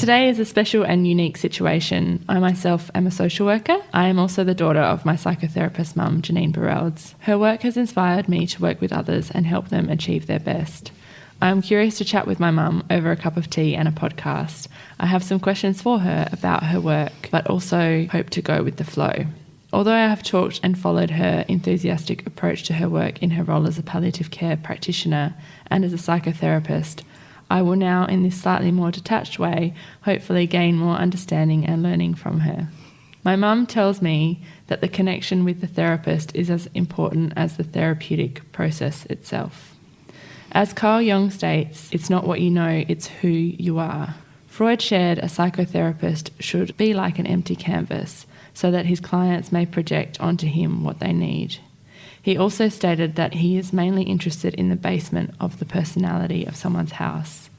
Today is a special and unique situation. I myself am a social worker. I am also the daughter of my psychotherapist mum, Janine Barelds. Her work has inspired me to work with others and help them achieve their best. I am curious to chat with my mum over a cup of tea and a podcast. I have some questions for her about her work, but also hope to go with the flow. Although I have talked and followed her enthusiastic approach to her work in her role as a palliative care practitioner and as a psychotherapist, I will now, in this slightly more detached way, hopefully gain more understanding and learning from her. My mum tells me that the connection with the therapist is as important as the therapeutic process itself. As Carl Jung states, it's not what you know, it's who you are. Freud shared a psychotherapist should be like an empty canvas so that his clients may project onto him what they need. He also stated that he is mainly interested in the basement of the personality of someone's house.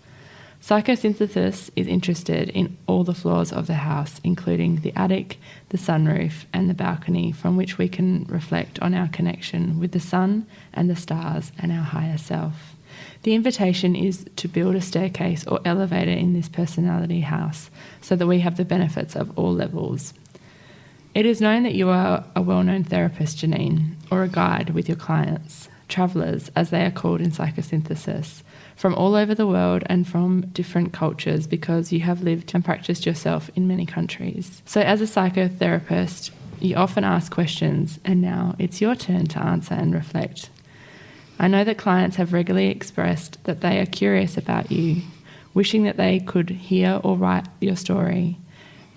Psychosynthesis is interested in all the floors of the house, including the attic, the sunroof, and the balcony, from which we can reflect on our connection with the sun and the stars and our higher self. The invitation is to build a staircase or elevator in this personality house so that we have the benefits of all levels. It is known that you are a well-known therapist, Janine, or a guide with your clients, travellers as they are called in psychosynthesis, from all over the world and from different cultures because you have lived and practiced yourself in many countries. So as a psychotherapist, you often ask questions, and now it's your turn to answer and reflect. I know that clients have regularly expressed that they are curious about you, wishing that they could hear or write your story.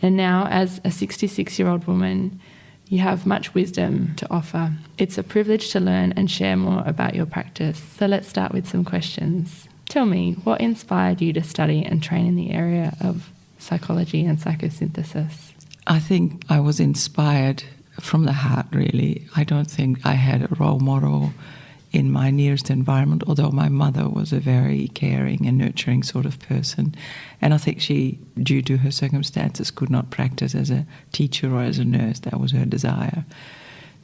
And now, as a 66-year-old woman, you have much wisdom to offer. It's a privilege to learn and share more about your practice. So let's start with some questions. Tell me, what inspired you to study and train in the area of psychology and psychosynthesis? I think I was inspired from the heart, really. I don't think I had a role model in my nearest environment, although my mother was a very caring and nurturing sort of person. And I think she, due to her circumstances, could not practice as a teacher or as a nurse. That was her desire.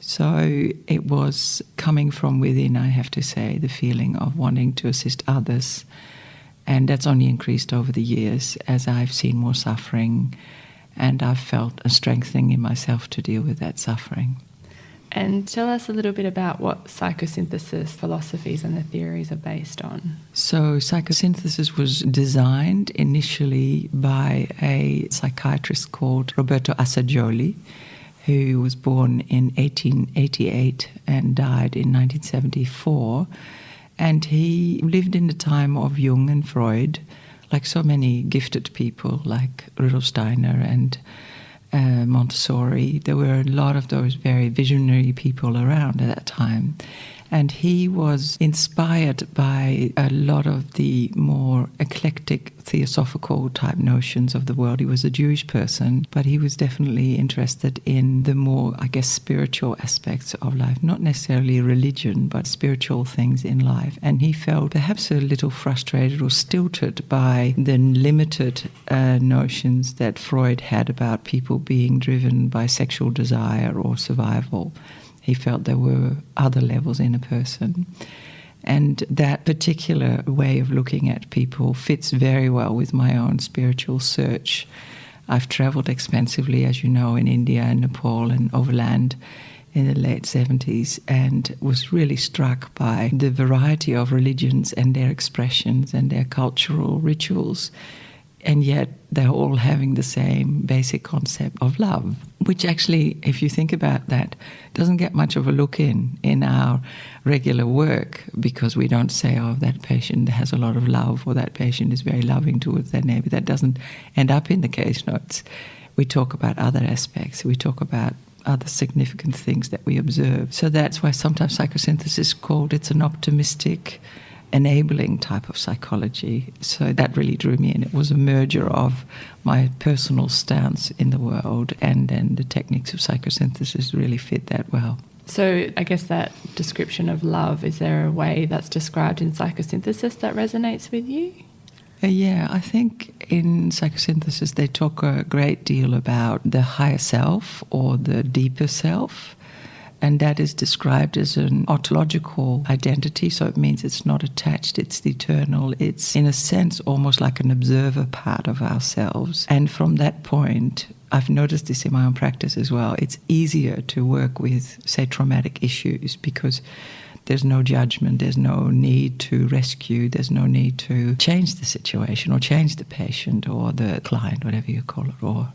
So it was coming from within, I have to say, the feeling of wanting to assist others. And that's only increased over the years as I've seen more suffering and I've felt a strengthening in myself to deal with that suffering. And tell us a little bit about what psychosynthesis philosophies and the theories are based on. So psychosynthesis was designed initially by a psychiatrist called Roberto Assagioli, who was born in 1888 and died in 1974. And he lived in the time of Jung and Freud, like so many gifted people like Rudolf Steiner and Montessori. There were a lot of those very visionary people around at that time. And he was inspired by a lot of the more eclectic theosophical type notions of the world. He was a Jewish person, but he was definitely interested in the more, I guess, spiritual aspects of life, not necessarily religion, but spiritual things in life. And he felt perhaps a little frustrated or stilted by the limited notions that Freud had about people being driven by sexual desire or survival. He felt there were other levels in a person. And that particular way of looking at people fits very well with my own spiritual search. I've traveled extensively, as you know, in India and Nepal and overland in the late 70s and was really struck by the variety of religions and their expressions and their cultural rituals. And yet they're all having the same basic concept of love, which actually, if you think about that, doesn't get much of a look in our regular work, because we don't say, oh, that patient has a lot of love or that patient is very loving towards their neighbor. That doesn't end up in the case notes. We talk about other aspects. We talk about other significant things that we observe. So that's why sometimes psychosynthesis is called, it's an optimistic, enabling type of psychology. So that really drew me in. It was a merger of my personal stance in the world and then the techniques of psychosynthesis really fit that well. So I guess that description of love, is there a way that's described in psychosynthesis that resonates with you? Yeah, I think in psychosynthesis they talk a great deal about the higher self or the deeper self. And that is described as an ontological identity, so it means it's not attached, it's eternal. It's, in a sense, almost like an observer part of ourselves. And from that point, I've noticed this in my own practice as well, it's easier to work with, say, traumatic issues because there's no judgment, there's no need to rescue, there's no need to change the situation or change the patient or the client, whatever you call it, or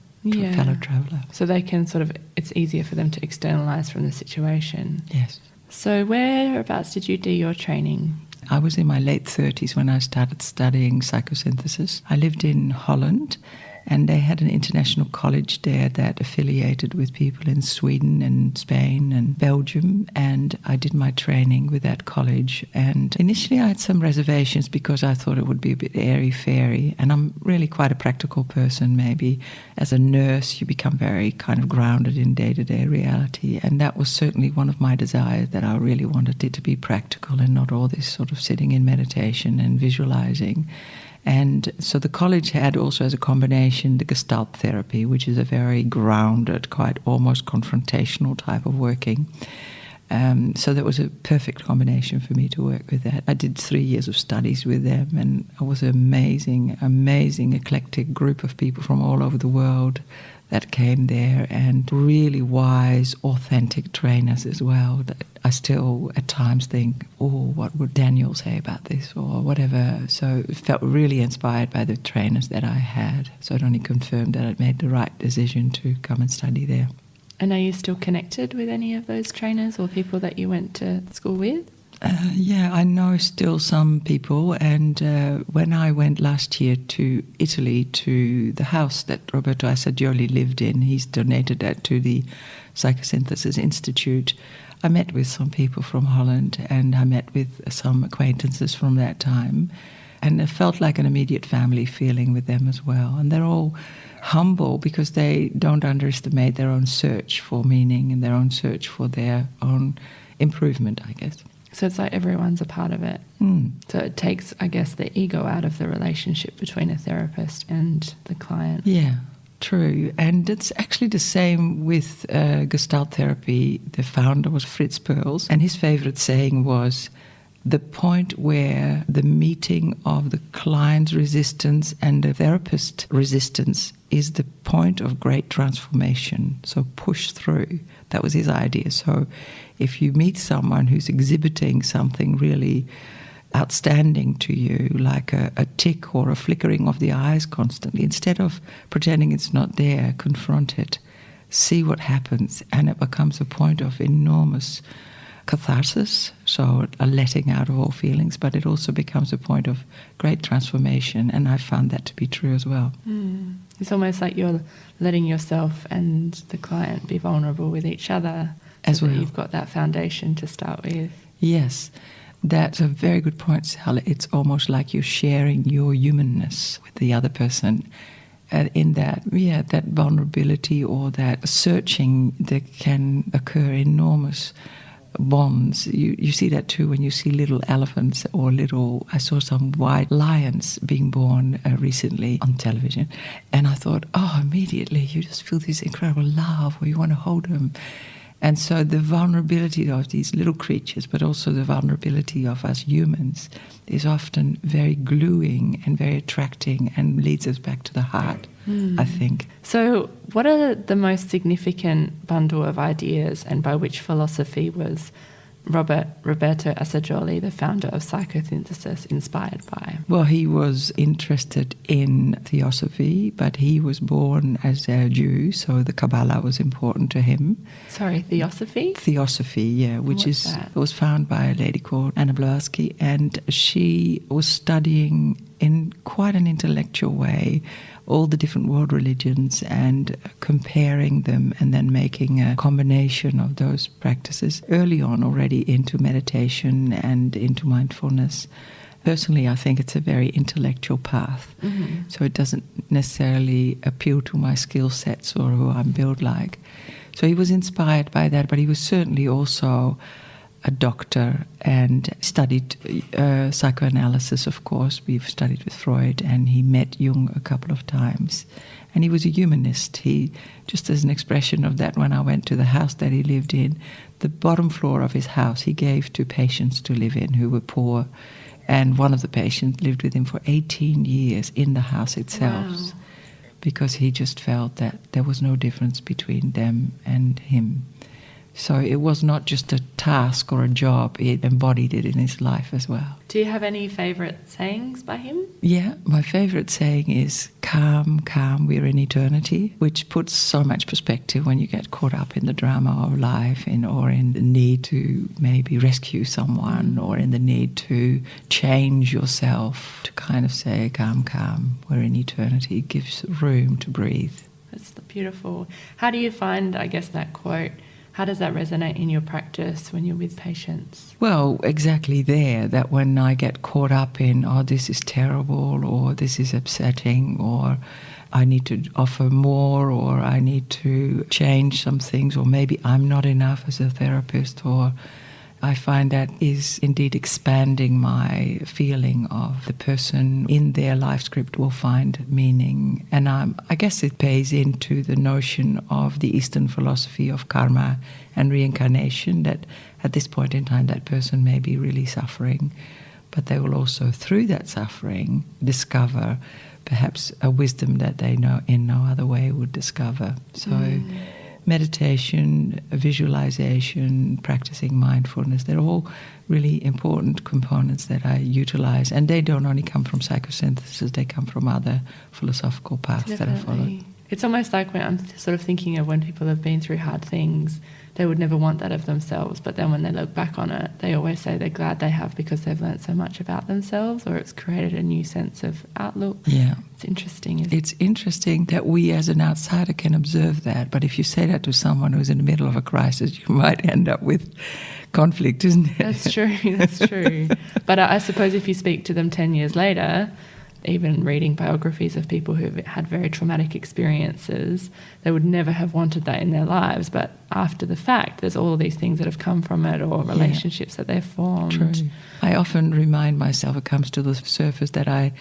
fellow traveller. So they can it's easier for them to externalise from the situation. Yes. So whereabouts did you do your training? I was in my late 30s when I started studying psychosynthesis. I lived in Holland, and they had an international college there that affiliated with people in Sweden and Spain and Belgium, and I did my training with that college. And initially I had some reservations because I thought it would be a bit airy-fairy, and I'm really quite a practical person. Maybe as a nurse you become very kind of grounded in day-to-day reality, and that was certainly one of my desires, that I really wanted it to be practical and not all this sort of sitting in meditation and visualizing. And so the college had also as a combination the Gestalt therapy, which is a very grounded, quite almost confrontational type of working. So that was a perfect combination for me to work with that. I did 3 years of studies with them, and it was an amazing, eclectic group of people from all over the world that came there, and really wise, authentic trainers as well. That I still at times think, oh, what would Daniel say about this or whatever. So it felt really inspired by the trainers that I had. So it only confirmed that I'd made the right decision to come and study there. And are you still connected with any of those trainers or people that you went to school with? Yeah, I know still some people, and when I went last year to Italy to the house that Roberto Assagioli lived in, he's donated that to the Psychosynthesis Institute. I met with some people from Holland, and I met with some acquaintances from that time, and it felt like an immediate family feeling with them as well. And they're all humble because they don't underestimate their own search for meaning and their own search for their own improvement, I guess. So it's like everyone's a part of it. So it takes, I guess, the ego out of the relationship between a therapist and the client. Yeah, true. And it's actually the same with Gestalt therapy. The founder was Fritz Perls, and his favorite saying was, the point where the meeting of the client's resistance and the therapist resistance is the point of great transformation. So push through. That was his idea. So if you meet someone who's exhibiting something really outstanding to you, like a tick or a flickering of the eyes constantly, instead of pretending it's not there, confront it, see what happens, and it becomes a point of enormous catharsis, so a letting out of all feelings, but it also becomes a point of great transformation, and I found that to be true as well. It's almost like you're letting yourself and the client be vulnerable with each other, as well. You've got that foundation to start with. Yes, that's a very good point, Sal. It's almost like you're sharing your humanness with the other person. In that, that vulnerability or that searching that can occur, enormous bonds. You see that too when you see little elephants or I saw some white lions being born recently on television, and I thought, immediately you just feel this incredible love where you want to hold them. And so the vulnerability of these little creatures, but also the vulnerability of us humans, is often very gluing and very attracting and leads us back to the heart, I think. So what are the most significant bundle of ideas, and by which philosophy was Roberto Assagioli, the founder of Psychosynthesis, inspired by? Well, he was interested in theosophy, but he was born as a Jew, so the Kabbalah was important to him. Sorry, theosophy? Theosophy, yeah, which was founded by a lady called Anna Blavatsky, and she was studying in quite an intellectual way all the different world religions and comparing them and then making a combination of those practices early on already into meditation and into mindfulness. Personally, I think it's a very intellectual path, so it doesn't necessarily appeal to my skill sets or who I'm built like. So he was inspired by that, but he was certainly also a doctor and studied psychoanalysis, of course. We've studied with Freud, and he met Jung a couple of times. And he was a humanist. He, just as an expression of that, when I went to the house that he lived in, the bottom floor of his house he gave to patients to live in who were poor. And one of the patients lived with him for 18 years in the house itself. Wow. Because he just felt that there was no difference between them and him. So it was not just a task or a job, it embodied it in his life as well. Do you have any favourite sayings by him? Yeah, my favourite saying is, calm, calm, we're in eternity, which puts so much perspective when you get caught up in the drama of life or in the need to maybe rescue someone or in the need to change yourself, to kind of say, calm, calm, we're in eternity. It gives room to breathe. That's beautiful. How do you find, I guess, that quote? How does that resonate in your practice when you're with patients? Well, exactly there, that when I get caught up in, oh, this is terrible, or this is upsetting, or I need to offer more, or I need to change some things, or maybe I'm not enough as a therapist, or I find that is indeed expanding my feeling of the person in their life script will find meaning. And I guess it pays into the notion of the Eastern philosophy of karma and reincarnation, that at this point in time that person may be really suffering, but they will also, through that suffering, discover perhaps a wisdom that they know in no other way would discover. So meditation, visualization, practicing mindfulness, they're all really important components that I utilize. And they don't only come from psychosynthesis, they come from other philosophical paths that I follow. It's almost like when I'm sort of thinking of when people have been through hard things, they would never want that of themselves. But then when they look back on it, they always say they're glad they have because they've learned so much about themselves, or it's created a new sense of outlook. Yeah. It's interesting, isn't it? It's interesting that we as an outsider can observe that. But if you say that to someone who's in the middle of a crisis, you might end up with conflict, isn't it? That's true, that's true. But I suppose if you speak to them 10 years later, even reading biographies of people who've had very traumatic experiences, they would never have wanted that in their lives. But after the fact, there's all of these things that have come from it, or relationships that they've formed. True. I often remind myself, it comes to the surface, that I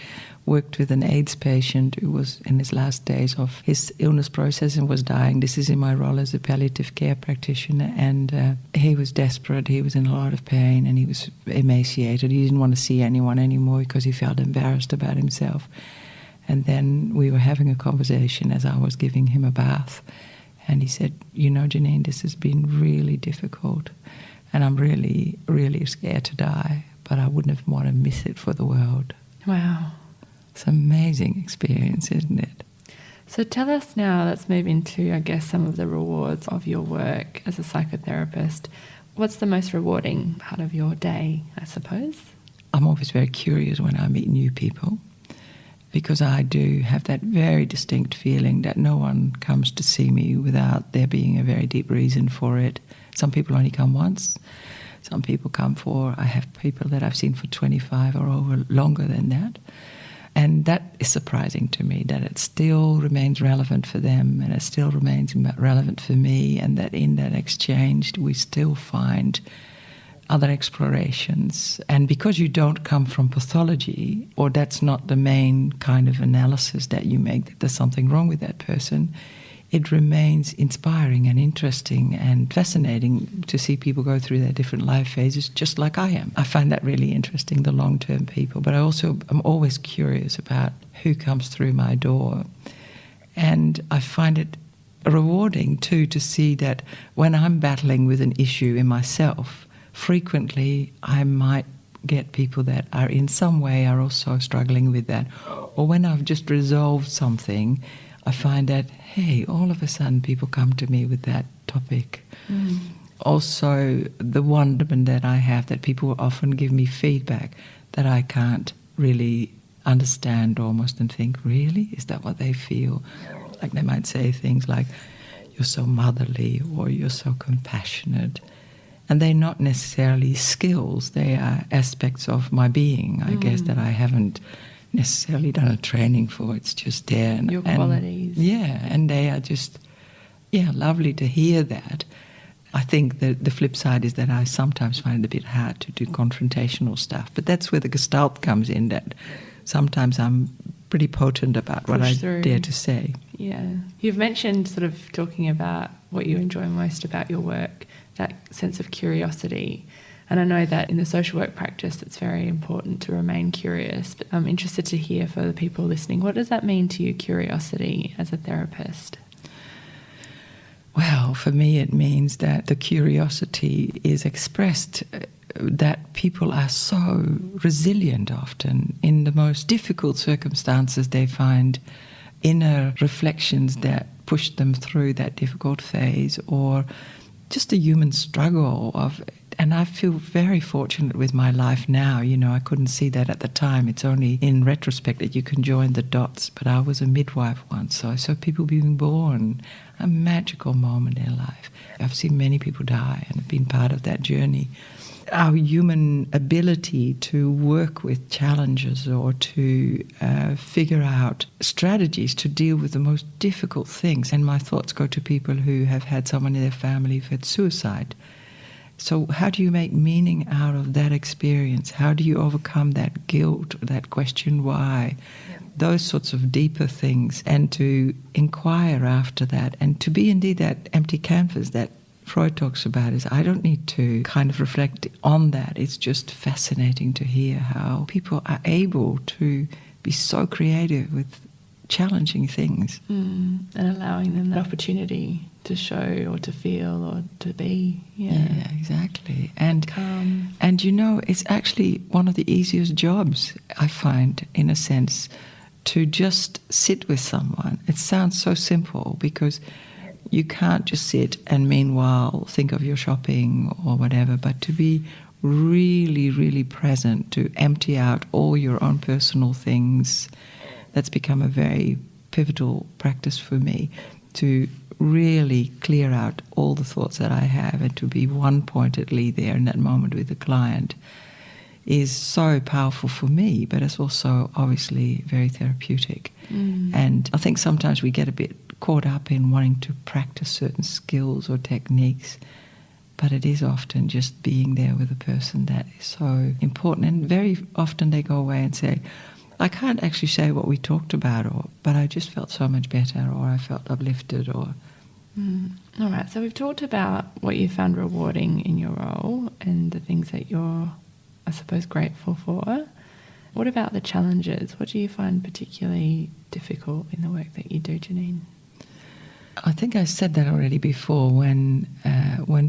worked with an AIDS patient who was in his last days of his illness process and was dying. This is in my role as a palliative care practitioner, and he was desperate, he was in a lot of pain, and he was emaciated. He didn't want to see anyone anymore because he felt embarrassed about himself. And then we were having a conversation as I was giving him a bath, and he said, you know, Janine, this has been really difficult, and I'm really, really scared to die, but I wouldn't have want to miss it for the world. Wow. It's an amazing experience, isn't it? So tell us now, let's move into, I guess, some of the rewards of your work as a psychotherapist. What's the most rewarding part of your day, I suppose? I'm always very curious when I meet new people, because I do have that very distinct feeling that no one comes to see me without there being a very deep reason for it. Some people only come once. Some people come for, I have people that I've seen for 25 or over longer than that. And that is surprising to me, that it still remains relevant for them and it still remains relevant for me, and that in that exchange we still find other explorations. And because you don't come from pathology, or that's not the main kind of analysis that you make, that there's something wrong with that person, it remains inspiring and interesting and fascinating to see people go through their different life phases just like I am. I find that really interesting, the long-term people. But I'm always curious about who comes through my door. And I find it rewarding too to see that when I'm battling with an issue in myself, frequently I might get people that are in some way are also struggling with that. Or when I've just resolved something, I find that, hey, all of a sudden people come to me with that topic. Also, the wonderment that I have that people often give me feedback that I can't really understand almost, and think, really? Is that what they feel? Like they might say things like, you're so motherly, or you're so compassionate. And they're not necessarily skills, they are aspects of my being, I guess, that I haven't necessarily done a training for. It's just there. Your qualities. Yeah, and they are just, lovely to hear that. I think that the flip side is that I sometimes find it a bit hard to do confrontational stuff. But that's where the Gestalt comes in, that sometimes I'm pretty potent about what I dare to say. Yeah. You've mentioned sort of talking about what you enjoy most about your work, that sense of curiosity. And I know that in the social work practice, it's very important to remain curious. But I'm interested to hear for the people listening, what does that mean to you, curiosity, as a therapist? Well, for me, it means that the curiosity is expressed, that people are so resilient often. In the most difficult circumstances, they find inner reflections that push them through that difficult phase, or just a human struggle of. And I feel very fortunate with my life now. You know, I couldn't see that at the time. It's only in retrospect that you can join the dots. But I was a midwife once, so I saw people being born, a magical moment in life. I've seen many people die and have been part of that journey. Our human ability to work with challenges or to figure out strategies to deal with the most difficult things. And my thoughts go to people who have had someone in their family who've had suicide. So how do you make meaning out of that experience? How do you overcome that guilt, that question why? Those sorts of deeper things, and to inquire after that, and to be indeed that empty canvas that Freud talks about. Is I don't need to kind of reflect on that. It's just fascinating to hear how people are able to be so creative with challenging things. And allowing them the opportunity to show or to feel or to be. Yeah, exactly. And calm. And you know, it's actually one of the easiest jobs, I find, in a sense, to just sit with someone. It sounds so simple because you can't just sit and meanwhile think of your shopping or whatever, but to be really, really present, to empty out all your own personal things. That's become a very pivotal practice for me, to really clear out all the thoughts that I have and to be one-pointedly there in that moment with the client is so powerful for me, but it's also obviously very therapeutic. And I think sometimes we get a bit caught up in wanting to practice certain skills or techniques, but it is often just being there with a person that is so important. And very often they go away and say, I can't actually say what we talked about, but I just felt so much better, or I felt uplifted, or... All right, so we've talked about what you found rewarding in your role and the things that you're, I suppose, grateful for. What about the challenges? What do you find particularly difficult in the work that you do, Janine? I think I said that already before. When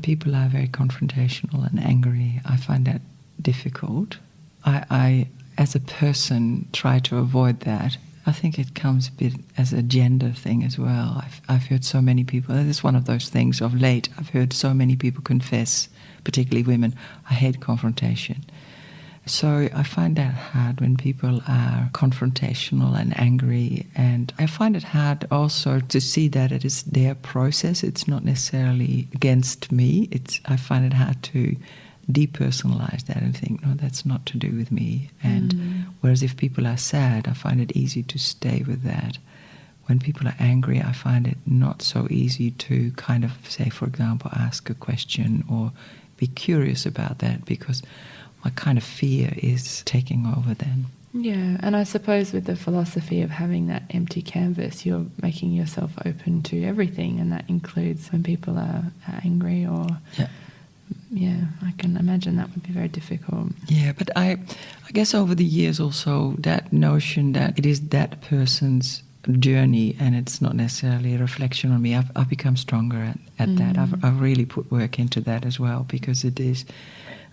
people are very confrontational and angry, I find that difficult. I as a person, try to avoid that. I think it comes a bit as a gender thing as well. I've heard so many people, it's one of those things of late, I've heard so many people confess, particularly women, I hate confrontation. So I find that hard when people are confrontational and angry, and I find it hard also to see that it is their process. It's not necessarily against me. I find it hard to depersonalize that and think, no, that's not to do with me. And whereas if people are sad, I find it easy to stay with that. When people are angry, I find it not so easy to kind of say, for example, ask a question or be curious about that, because my kind of fear is taking over then. Yeah, and I suppose with the philosophy of having that empty canvas, you're making yourself open to everything, and that includes when people are angry or... Yeah, I can imagine that would be very difficult. Yeah, but I guess over the years also, that notion that it is that person's journey and it's not necessarily a reflection on me, I've become stronger at that. I've really put work into that as well, because it is...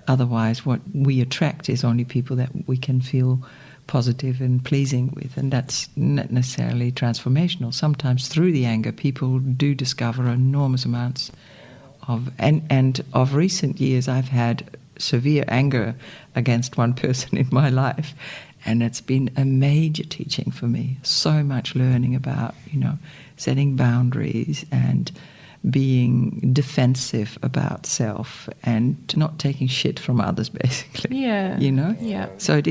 Otherwise, what we attract is only people that we can feel positive and pleasing with, and that's not necessarily transformational. Sometimes through the anger, people do discover enormous amounts of... And of recent years, I've had severe anger against one person in my life, and it's been a major teaching for me. So much learning about, setting boundaries and being defensive about self and not taking shit from others, basically. Yeah. You know? Yeah. So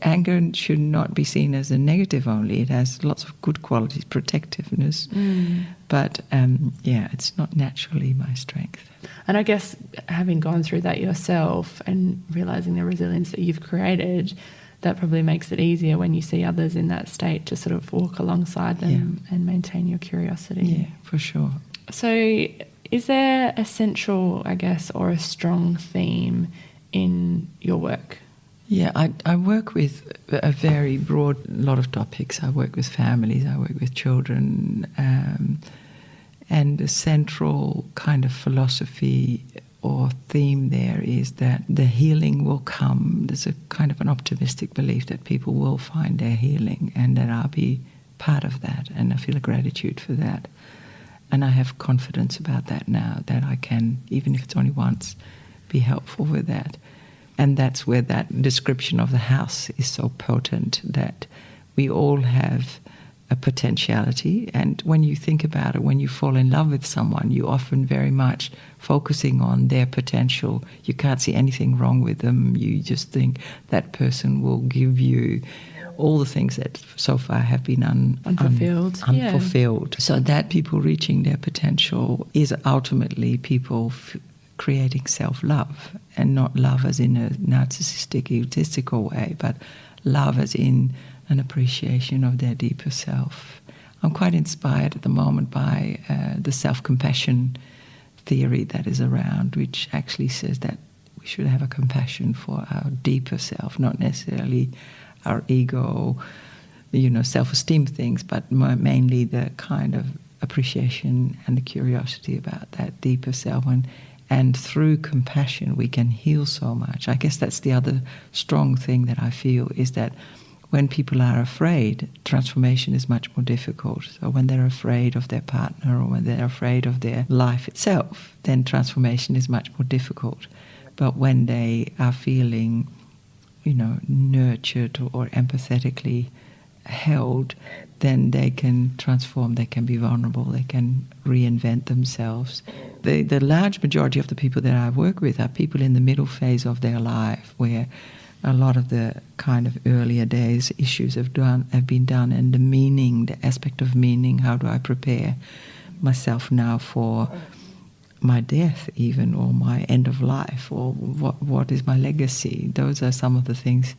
anger should not be seen as a negative only. It has lots of good qualities, protectiveness. But, it's not naturally my strength. And I guess having gone through that yourself and realising the resilience that you've created, that probably makes it easier when you see others in that state to sort of walk alongside them and maintain your curiosity. Yeah, for sure. So is there a central, I guess, or a strong theme in your work? Yeah, I work with a very broad lot of topics. I work with families, I work with children, and the central kind of philosophy or theme there is that the healing will come. There's a kind of an optimistic belief that people will find their healing and that I'll be part of that, and I feel a gratitude for that. And I have confidence about that now, that I can, even if it's only once, be helpful with that. And that's where that description of the house is so potent, that we all have a potentiality. And when you think about it, when you fall in love with someone, you often very much focusing on their potential. You can't see anything wrong with them. You just think that person will give you all the things that so far have been unfulfilled. So that people reaching their potential is ultimately people creating self-love, and not love as in a narcissistic, egotistical way, but love as in an appreciation of their deeper self. I'm quite inspired at the moment by the self-compassion theory that is around, which actually says that we should have a compassion for our deeper self, not necessarily our ego, self-esteem things, but mainly the kind of appreciation and the curiosity about that deeper self. And through compassion, we can heal so much. I guess that's the other strong thing that I feel, is that when people are afraid, transformation is much more difficult. So when they're afraid of their partner or when they're afraid of their life itself, then transformation is much more difficult. But when they are feeling, nurtured or empathetically held, then they can transform, they can be vulnerable, they can reinvent themselves. The large majority of the people that I work with are people in the middle phase of their life, where a lot of the kind of earlier days issues have been done, and the meaning, the aspect of meaning, how do I prepare myself now for my death even, or my end of life, or what is my legacy? Those are some of the things,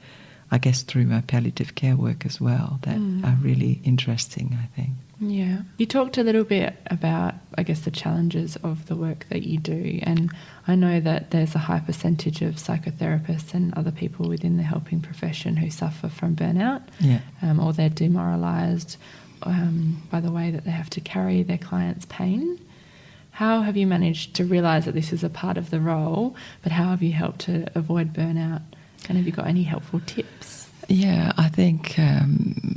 I guess, through my palliative care work as well, that are really interesting, I think. Yeah. You talked a little bit about, I guess, the challenges of the work that you do, and I know that there's a high percentage of psychotherapists and other people within the helping profession who suffer from burnout, or they're demoralised by the way that they have to carry their clients' pain. How have you managed to realise that this is a part of the role, but how have you helped to avoid burnout? And have you got any helpful tips? Yeah, I think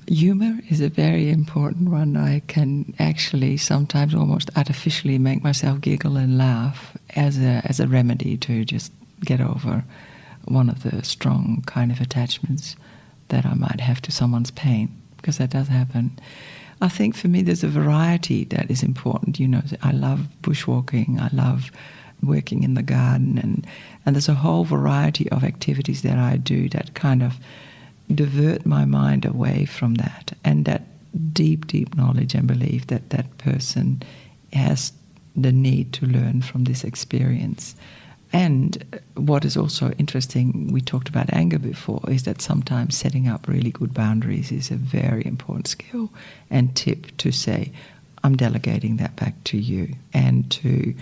humour is a very important one. I can actually sometimes almost artificially make myself giggle and laugh as a remedy to just get over one of the strong kind of attachments that I might have to someone's pain, because that does happen. I think for me there's a variety that is important. I love bushwalking, I love working in the garden, and there's a whole variety of activities that I do that kind of divert my mind away from that, and that deep knowledge and belief that that person has the need to learn from this experience. And what is also interesting, we talked about anger before, is that sometimes setting up really good boundaries is a very important skill and tip to say, I'm delegating that back to you. And to,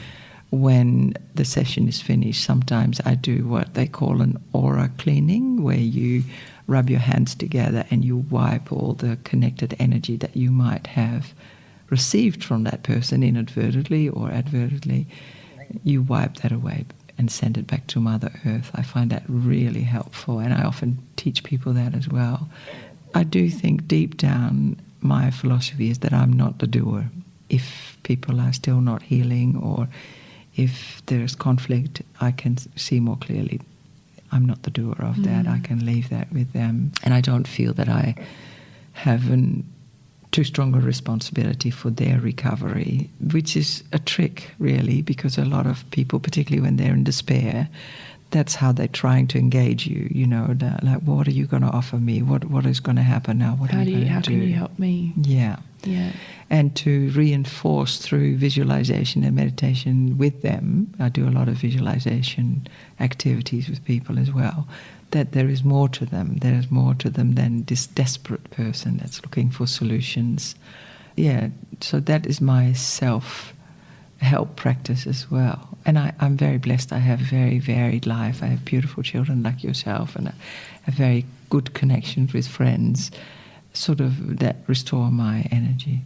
when the session is finished, sometimes I do what they call an aura cleaning, where you rub your hands together and you wipe all the connected energy that you might have received from that person inadvertently or advertently. You wipe that away and send it back to Mother Earth. I find that really helpful, and I often teach people that as well. I do think deep down my philosophy is that I'm not the doer. If people are still not healing, or if there's conflict, I can see more clearly I'm not the doer of that. I can leave that with them. And I don't feel that I have too strong a responsibility for their recovery, which is a trick, really, because a lot of people, particularly when they're in despair, that's how they're trying to engage you, like, what are you going to offer me? What is going to happen now? What are you going to do? How can you help me? Yeah. Yeah. And to reinforce through visualization and meditation with them, I do a lot of visualization activities with people as well, that there is more to them. There is more to them than this desperate person that's looking for solutions. Yeah, so that is my self-help practice as well. And I'm very blessed. I have a very varied life. I have beautiful children like yourself, and I have very good connections with friends, sort of that restore my energy.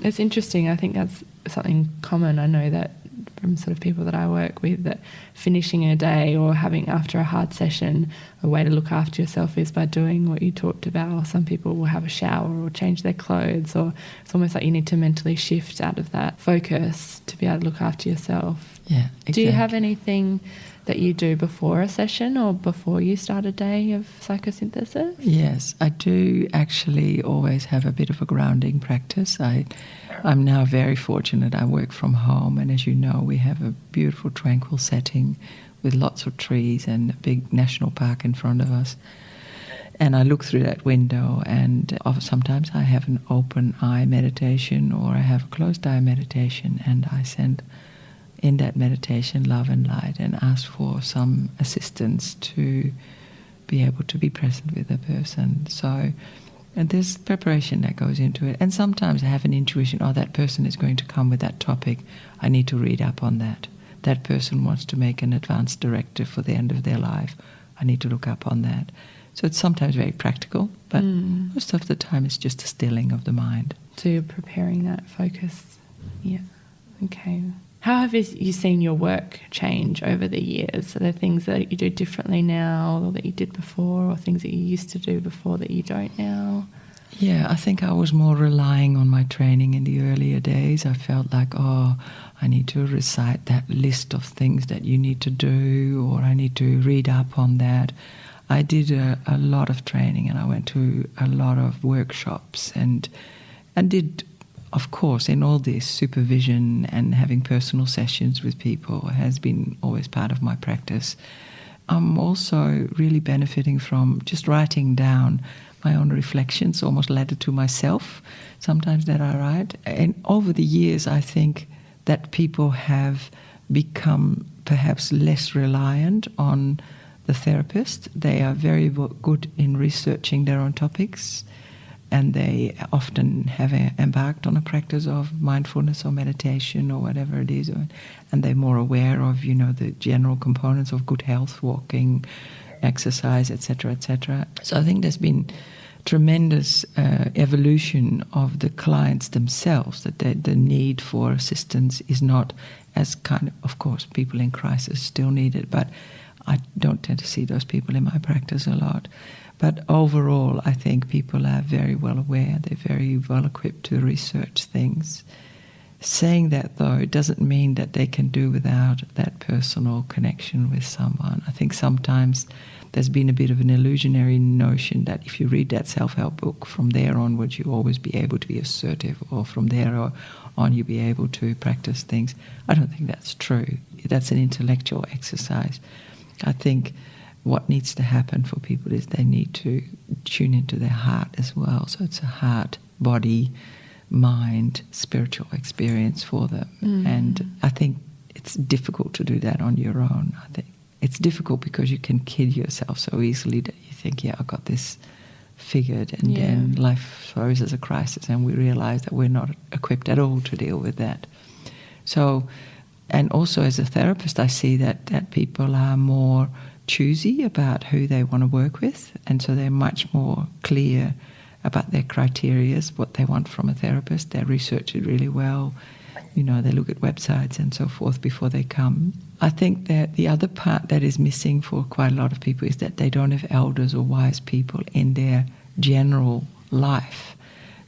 It's interesting. I think that's something common. I know that from sort of people that I work with, that finishing a day or having after a hard session, a way to look after yourself is by doing what you talked about. Some people will have a shower or change their clothes, or it's almost like you need to mentally shift out of that focus to be able to look after yourself. Yeah, exactly. Do you have anything that you do before a session or before you start a day of psychosynthesis? Yes, I do actually always have a bit of a grounding practice. I'm now very fortunate. I work from home, and as you know, we have a beautiful, tranquil setting with lots of trees and a big national park in front of us. And I look through that window, and sometimes I have an open eye meditation, or I have a closed eye meditation, and I send in that meditation love and light and ask for some assistance to be able to be present with the person. So, and there's preparation that goes into it. And sometimes I have an intuition, that person is going to come with that topic. I need to read up on that. That person wants to make an advanced directive for the end of their life. I need to look up on that. So it's sometimes very practical, but most of the time it's just a stilling of the mind. So you're preparing that focus. Yeah. Okay. How have you seen your work change over the years? Are there things that you do differently now, or that you did before, or things that you used to do before that you don't now? Yeah, I think I was more relying on my training in the earlier days. I felt like, I need to recite that list of things that you need to do, or I need to read up on that. I did a lot of training, and I went to a lot of workshops and did, of course, in all this, supervision and having personal sessions with people has been always part of my practice. I'm also really benefiting from just writing down my own reflections, almost letter to myself, sometimes that I write. And over the years, I think that people have become perhaps less reliant on the therapist. They are very good in researching their own topics, and they often have embarked on a practice of mindfulness or meditation or whatever it is, and they're more aware of, the general components of good health, walking, exercise, etc., etc. So I think there's been tremendous evolution of the clients themselves, that the need for assistance is not as of course, people in crisis still need it, but I don't tend to see those people in my practice a lot. But overall, I think people are very well aware. They're very well equipped to research things. Saying that, though, it doesn't mean that they can do without that personal connection with someone. I think sometimes there's been a bit of an illusionary notion that if you read that self-help book, from there onwards you always be able to be assertive, or from there on you be able to practice things. I don't think that's true. That's an intellectual exercise. I think what needs to happen for people is they need to tune into their heart as well. So it's a heart, body, mind, spiritual experience for them. And I think it's difficult to do that on your own. I think it's difficult because you can kid yourself so easily that you think, I got this figured, and then life throws as a crisis, and we realize that we're not equipped at all to deal with that. So, and also as a therapist, I see that people are more choosy about who they want to work with, and so they're much more clear about their criteria, what they want from a therapist. They research it really well. They look at websites and so forth before they come. I think that the other part that is missing for quite a lot of people is that they don't have elders or wise people in their general life.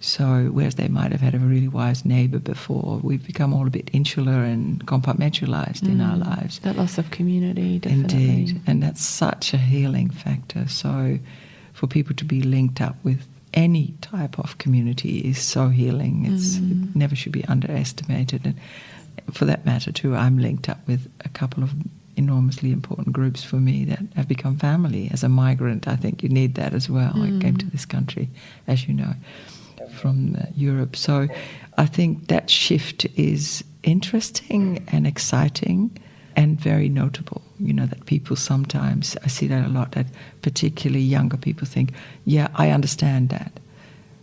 So whereas they might have had a really wise neighbour before, we've become all a bit insular and compartmentalised in our lives. That loss of community, definitely. Indeed, and that's such a healing factor. So for people to be linked up with any type of community is so healing. It never should be underestimated. And for that matter too, I'm linked up with a couple of enormously important groups for me that have become family. As a migrant, I think you need that as well. I came to this country, as you know, from Europe. So I think that shift is interesting and exciting and very notable. You know, that people sometimes, I see that a lot, that particularly younger people think, yeah, I understand that.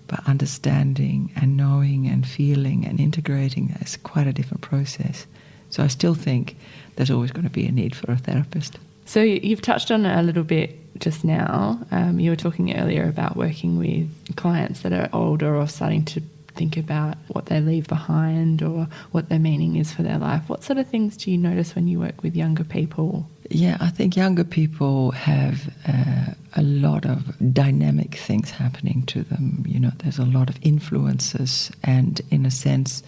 But understanding and knowing and feeling and integrating that is quite a different process. So I still think there's always going to be a need for a therapist. So you've touched on it a little bit just now. You were talking earlier about working with clients that are older or starting to think about what they leave behind or what their meaning is for their life. What sort of things do you notice when you work with younger people? Yeah, I think younger people have a lot of dynamic things happening to them. You know, there's a lot of influences, and in a sense,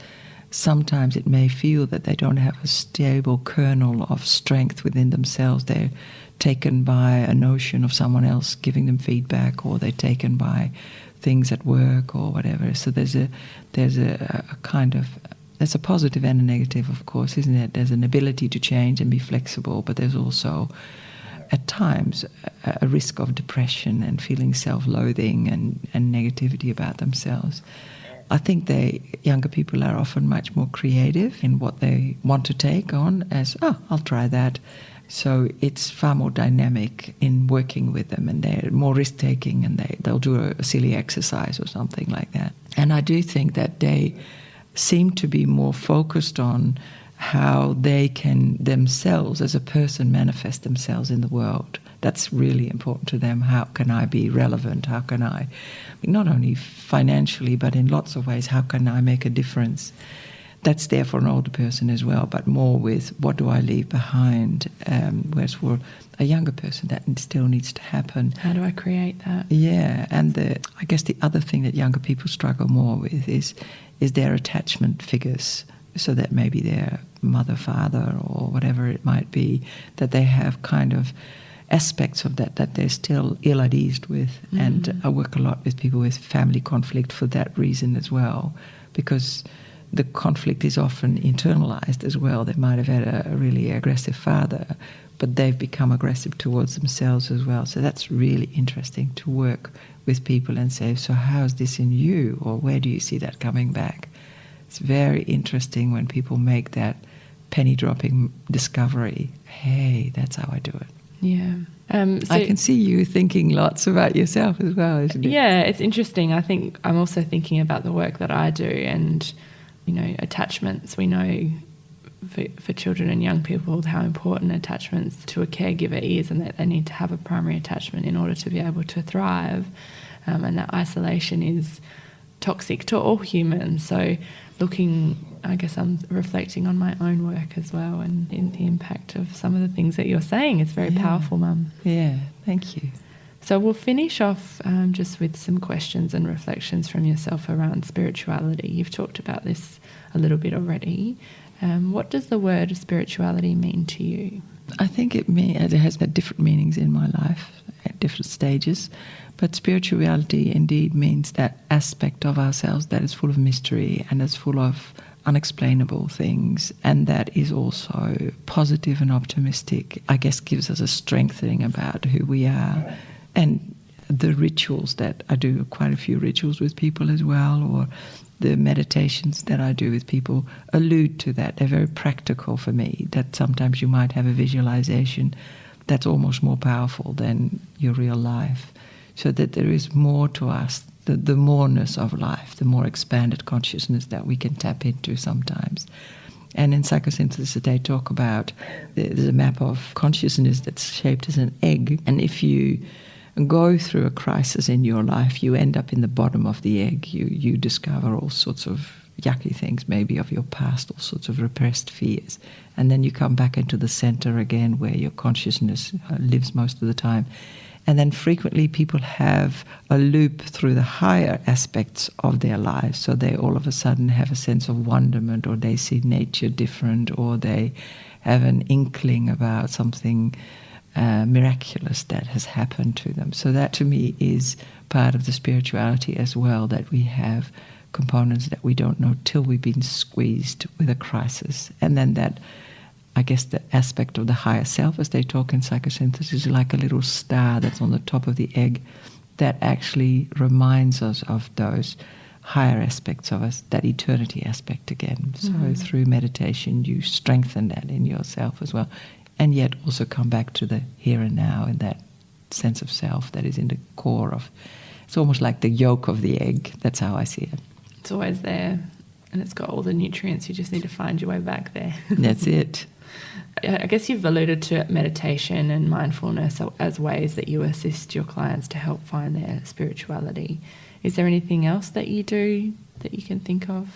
sometimes it may feel that they don't have a stable kernel of strength within themselves. They're taken by a notion of someone else giving them feedback, or they're taken by things at work or whatever. So there's a kind of, there's a positive and a negative, of course, isn't it? There's an ability to change and be flexible, but there's also at times a risk of depression and feeling self-loathing and negativity about themselves. I think younger people are often much more creative in what they want to take on as, I'll try that. So it's far more dynamic in working with them, and they're more risk-taking, and they'll do a silly exercise or something like that. And I do think that they seem to be more focused on how they can themselves as a person manifest themselves in the world. That's really important to them. How can I be relevant? How can I, not only financially, but in lots of ways, how can I make a difference? That's there for an older person as well, but more with what do I leave behind, whereas for a younger person that still needs to happen. How do I create that? Yeah, and I guess the other thing that younger people struggle more with is their attachment figures, so that maybe their mother, father, or whatever it might be, that they have kind of aspects of that they're still ill at ease with. And I work a lot with people with family conflict for that reason as well, because the conflict is often internalized as well. They might have had a really aggressive father, but they've become aggressive towards themselves as well. So that's really interesting to work with people and say, so how's this in you? Or where do you see that coming back? It's very interesting when people make that penny-dropping discovery. Hey, that's how I do it. Yeah. So I can see you thinking lots about yourself as well, isn't it? Yeah, it's interesting. I think I'm also thinking about the work that I do, and you know, attachments. We know for children and young people how important attachments to a caregiver is, and that they need to have a primary attachment in order to be able to thrive, and that isolation is toxic to all humans. So I guess I'm reflecting on my own work as well, and in the impact of some of the things that you're saying. It's very powerful, Mum. Yeah, thank you. So we'll finish off just with some questions and reflections from yourself around spirituality. You've talked about this a little bit already. What does the word spirituality mean to you? I think it has had different meanings in my life at different stages, but spirituality indeed means that aspect of ourselves that is full of mystery and is full of unexplainable things, and that is also positive and optimistic. I guess gives us a strengthening about who we are. And the rituals that I do, quite a few rituals with people as well, or the meditations that I do with people allude to that. They're very practical for me, that sometimes you might have a visualization that's almost more powerful than your real life. So that there is more to us, the moreness of life, the more expanded consciousness that we can tap into sometimes. And in Psychosynthesis, they talk about there's a map of consciousness that's shaped as an egg, and if you go through a crisis in your life, you end up in the bottom of the egg. You discover all sorts of yucky things, maybe of your past, all sorts of repressed fears. And then you come back into the center again, where your consciousness lives most of the time. And then frequently people have a loop through the higher aspects of their lives. So they all of a sudden have a sense of wonderment, or they see nature different, or they have an inkling about something miraculous that has happened to them. So that to me is part of the spirituality as well, that we have components that we don't know till we've been squeezed with a crisis. And then that, I guess, the aspect of the higher self, as they talk in psychosynthesis, is like a little star that's on the top of the egg that actually reminds us of those higher aspects of us, that eternity aspect again. So through meditation, you strengthen that in yourself as well, and yet also come back to the here and now and that sense of self that is in the core of, it's almost like the yolk of the egg. That's how I see it. It's always there, and it's got all the nutrients. You just need to find your way back there. That's it. I guess you've alluded to meditation and mindfulness as ways that you assist your clients to help find their spirituality. Is there anything else that you do that you can think of?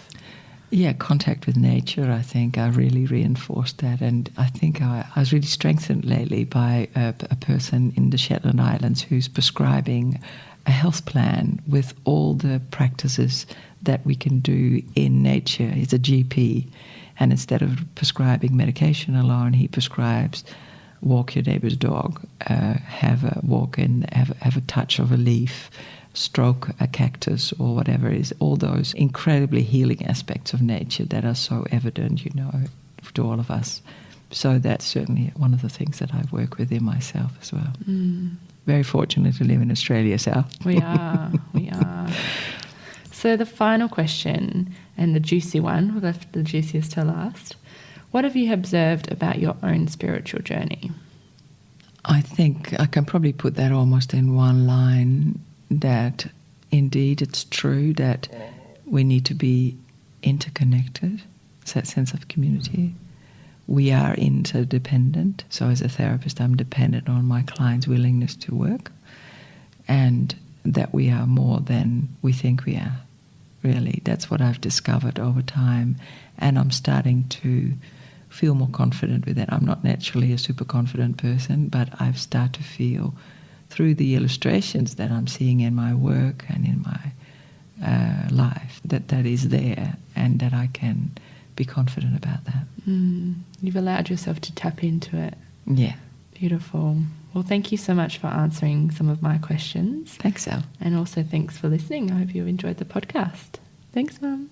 Yeah, contact with nature, I think I really reinforced that. And I think I was really strengthened lately by a person in the Shetland Islands who's prescribing a health plan with all the practices that we can do in nature. He's a GP, and instead of prescribing medication alone, he prescribes walk your neighbor's dog, have a walk and have a touch of a leaf, stroke a cactus or whatever it is, all those incredibly healing aspects of nature that are so evident, you know, to all of us. So that's certainly one of the things that I work with in myself as well. Very fortunate to live in Australia, Sal. We are. So the final question, and the juicy one, we left the juiciest to last. What have you observed about your own spiritual journey? I think I can probably put that almost in one line, that indeed it's true that we need to be interconnected. It's that sense of community. We are interdependent. So as a therapist, I'm dependent on my client's willingness to work, and that we are more than we think we are. Really, that's what I've discovered over time, and I'm starting to feel more confident with that. I'm not naturally a super confident person, but I've started to feel through the illustrations that I'm seeing in my work and in my life that is there, and that I can be confident about that. You've allowed yourself to tap into it. Yeah. Beautiful. Well, thank you so much for answering some of my questions. Thanks, Al. And also thanks for listening. I hope you enjoyed the podcast. Thanks, Mum.